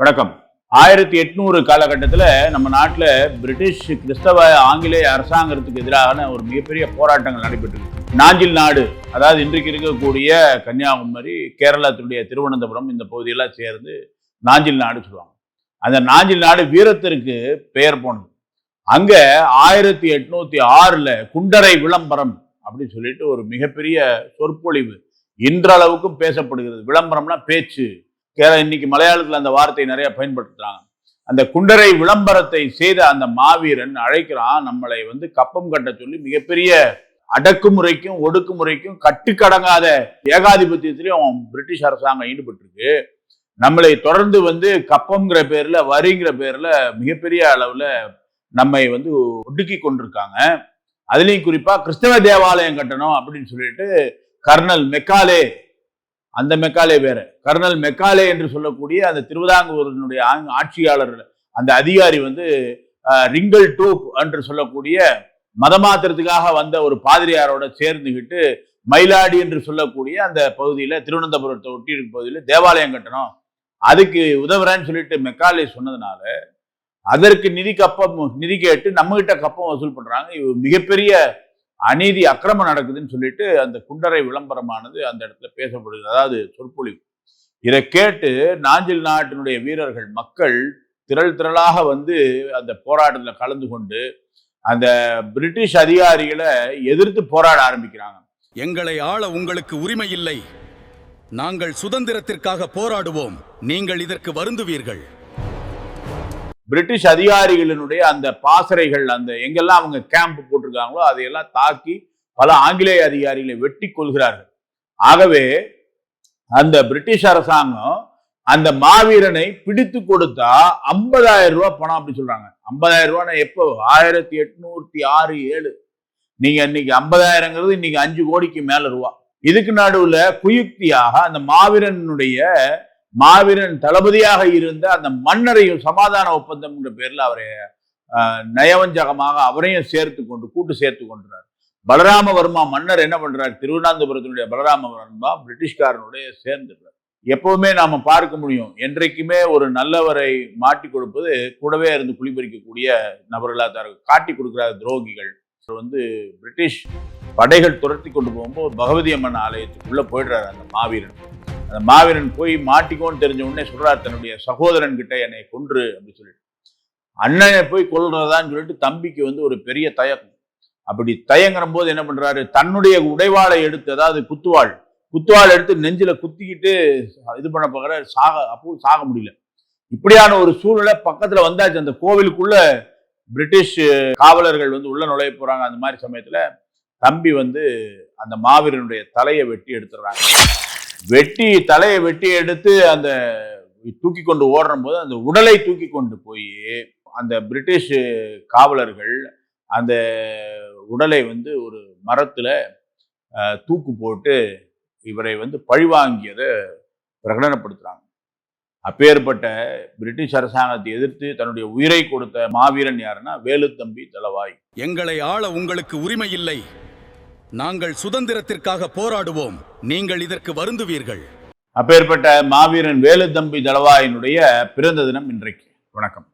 வணக்கம். 1800 காலகட்டத்தில் நம்ம நாட்டில் பிரிட்டிஷ் கிறிஸ்தவ ஆங்கிலேய அரசாங்கத்துக்கு எதிரான ஒரு மிகப்பெரிய போராட்டங்கள் நடைபெற்றது. நாஞ்சில் நாடு, அதாவது இன்றைக்கு இருக்கக்கூடிய கன்னியாகுமரி, கேரளத்தினுடைய திருவனந்தபுரம், இந்த பகுதியெல்லாம் சேர்ந்து நாஞ்சில் நாடு சொல்லுவாங்க. அந்த நாஞ்சில் நாடு வீரத்திற்கு பெயர் போனது. அங்க 1806 குண்டரை விளம்பரம் அப்படின்னு சொல்லிட்டு ஒரு மிகப்பெரிய சொற்பொழிவு இன்றளவுக்கும் பேசப்படுகிறது. விளம்பரம்னா பேச்சு. இன்னைக்கு மலையாளத்தில் அந்த வார்த்தை நிறைய பயன்படுத்துறாங்க. அந்த குண்டரை விளம்பரத்தை செய்த அந்த மாவீரன் அழைக்கிறான், நம்மளை கப்பம் கட்ட சொல்லி மிகப்பெரிய அடக்குமுறைக்கும் ஒடுக்குமுறைக்கும் கட்டுக்கடங்காத ஏகாதிபத்தியத்திலையும் பிரிட்டிஷ் அரசாங்கம் ஈடுபட்டு இருக்கு. நம்மளை தொடர்ந்து கப்பம்ங்கிற பேர்ல, வரிங்கிற பேர்ல மிகப்பெரிய அளவுல நம்மை ஒடுக்கி கொண்டிருக்காங்க. அதுலயும் குறிப்பா கிறிஸ்தவ தேவாலயம் கட்டணும் அப்படின்னு சொல்லிட்டு கர்னல் மெக்காலே, அந்த மெக்காலே வேற, கர்னல் மெக்காலே என்று சொல்லக்கூடிய அந்த திருவிதாங்கூரினுடைய ஆட்சியாளர், அந்த அதிகாரி ரிங்கல் டூப் என்று சொல்லக்கூடிய மதமாத்திரத்துக்காக வந்த ஒரு பாதிரியாரோட சேர்ந்துகிட்டு மயிலாடி என்று சொல்லக்கூடிய அந்த பகுதியில, திருவனந்தபுரத்தை ஒட்டி இருக்க பகுதியில தேவாலயம் கட்டணும், அதுக்கு உதவுறேன்னு சொல்லிட்டு மெக்காலே சொன்னதுனால அதற்கு நிதி கேட்டு நம்ம கிட்ட கப்பம் வசூல் பண்றாங்க. மிகப்பெரிய அநீதி அக்கிரமம் நடக்குதுன்னு சொல்லிட்டு அந்த குண்டரை விளம்பரமானது அந்த இடத்துல பேசப்படுது, அதாவது சொற்பொழிவு. இதை கேட்டு நாஞ்சில் நாட்டினுடைய வீரர்கள், மக்கள் திரளாக அந்த போராட்டத்தில் கலந்து கொண்டு அந்த பிரிட்டிஷ் அதிகாரிகளை எதிர்த்து போராட ஆரம்பிக்கிறாங்க. எங்களை ஆள உங்களுக்கு உரிமை இல்லை, நாங்கள் சுதந்திரத்திற்காக போராடுவோம், நீங்கள் இதற்கு வருந்துவீர்கள். பிரிட்டிஷ் அதிகாரிகளினுடைய அந்த பாசறைகள், அந்த எங்கெல்லாம் அவங்க கேம்ப் போட்டிருக்காங்களோ அதையெல்லாம் தாக்கி பல ஆங்கிலேய அதிகாரிகளை வெட்டி கொள்கிறார்கள். ஆகவே அந்த பிரிட்டிஷ் அரசாங்கம் அந்த மாவீரனை பிடித்து கொடுத்தா 50,000 ரூபாய் பணம் அப்படி சொல்றாங்க. 50,000 ரூபாய் எப்போ? 1806-7. நீங்க இன்னைக்கு 50,000ங்கிறது இன்னைக்கு 5 கோடிக்கு மேல ரூபா. இதுக்கு நடுவுல குயுக்தியாக அந்த மாவீரன் தளபதியாக இருந்த அந்த மன்னரையும் சமாதான ஒப்பந்தம் பேர்ல அவரை நயவஞ்சகமாக அவரையும் கூட்டு சேர்த்து கொண்டார். பலராமவர்மா மன்னர் என்ன பண்றார்? திருவனந்தபுரத்தினுடைய பலராமவர்மா பிரிட்டிஷ்காரனுடைய சேர்ந்துடுறார். எப்பவுமே நாம பார்க்க முடியும், என்றைக்குமே ஒரு நல்லவரை மாட்டி கொடுப்பது கூடவே இருந்து குளிபறிக்கக்கூடிய நபர்களா தான் காட்டி கொடுக்கிறார் துரோகிகள். பிரிட்டிஷ் படைகள் துரத்தி கொண்டு போகும்போது பகவதி அம்மன் ஆலயத்துக்குள்ள போயிடுறாரு அந்த மாவீரன். அந்த மாவீரன் போய் மாட்டிக்கோன்னு தெரிஞ்ச உடனே சொல்றாரு தன்னுடைய சகோதரன் கிட்ட, என்னை கொன்று அப்படின்னு சொல்லிட்டு. அண்ணனை போய் கொல்றதான்னு சொல்லிட்டு தம்பிக்கு ஒரு பெரிய தயக்கம். அப்படி தயங்குற போது என்ன பண்றாரு, தன்னுடைய உடைவாளை எடுத்து, அதாவது குத்துவாள் எடுத்து நெஞ்சில குத்திக்கிட்டு இது பண்ண பார்க்கறாரு. சாக முடியல. இப்படியான ஒரு சூழ்நிலை பக்கத்துல வந்தாச்சு. அந்த கோவிலுக்குள்ள பிரிட்டிஷ் காவலர்கள் உள்ள நுழைய போறாங்க. அந்த மாதிரி சமயத்துல தம்பி அந்த மாவீரனுடைய தலையை வெட்டி எடுத்துடுறாங்க. தலையை வெட்டி எடுத்து அந்த தூக்கி கொண்டு ஓடுற போது அந்த உடலை தூக்கி கொண்டு போய் அந்த பிரிட்டிஷ் காவலர்கள் அந்த உடலை ஒரு மரத்துல தூக்கு போட்டு இவரை பழிவாங்கியதை பிரகடனப்படுத்துறாங்க. அப்பேற்பட்ட பிரிட்டிஷ் அரசாங்கத்தை எதிர்த்து தன்னுடைய உயிரை கொடுத்த மாவீரன் யாருன்னா வேலுத்தம்பி தளவாய். எங்களை ஆள உங்களுக்கு உரிமை இல்லை, நாங்கள் சுதந்திரத்திற்காக போராடுவோம், நீங்கள் இதற்கு வருந்துவீர்கள். அப்பேற்பட்ட மாவீரன் வேலுத்தம்பி தளவாயினுடைய பிறந்த தினம் இன்றைக்கு. வணக்கம்.